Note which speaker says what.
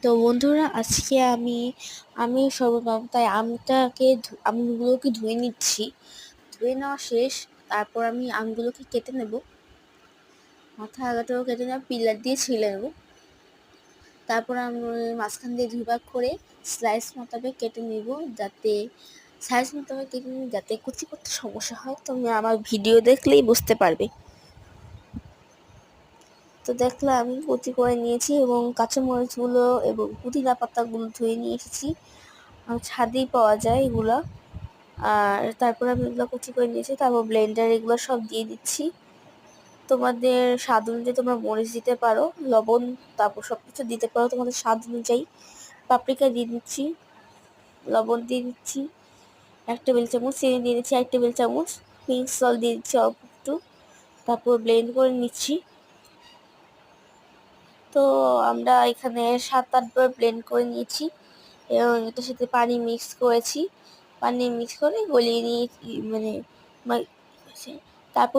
Speaker 1: তো বন্ধুরা, আজকে আমি সর্বপ্রথম তাই আমগুলোকে ধুয়ে নিচ্ছি। ধুয়ে নেওয়া শেষ। তারপর আমি আমগুলোকে কেটে নেব। মাথা আগাটাও কেটে নেব, পিলার দিয়ে ছিলে নেব। তারপর আমি মাঝখান দিয়ে 2 ভাগ করে স্লাইস মোতাবেক কেটে নেব, যাতে কুচি করতে সমস্যা হয়। তুমি আমার ভিডিও দেখলেই বুঝতে পারবে। তো দেখলে আমি কুচি করে নিয়েছি এবং কাঁচামরিচগুলো এবং পুদিনা পাতাগুলো ধুয়ে নিয়ে এসেছি। ছাদেই পাওয়া যায় এগুলো। আর তারপর আমি এগুলো কুচি করে নিয়েছি। তারপর ব্লেন্ডার এগুলো সব দিয়ে দিচ্ছি। তোমাদের স্বাদ অনুযায়ী তোমরা মরিচ দিতে পারো, লবণ, তারপর সবকিছু দিতে পারো তোমাদের স্বাদ অনুযায়ী। পাপরিকা দিয়ে দিচ্ছি, লবণ দিয়ে দিচ্ছি 1 টেবিল চামচ, চিনি দিয়ে দিচ্ছি 1 টেবিল চামচ, পিঙ্ক সল্ট দিয়ে দিচ্ছি অল্প একটু। তারপর ব্লেন্ড করে নিচ্ছি। তো আমরা এখানে 7-8 বার ব্লেন্ড করে নিয়েছি এবং এটার সাথে পানি মিক্স করেছি। পানি মিক্স করে গলিয়ে নিয়ে তারপর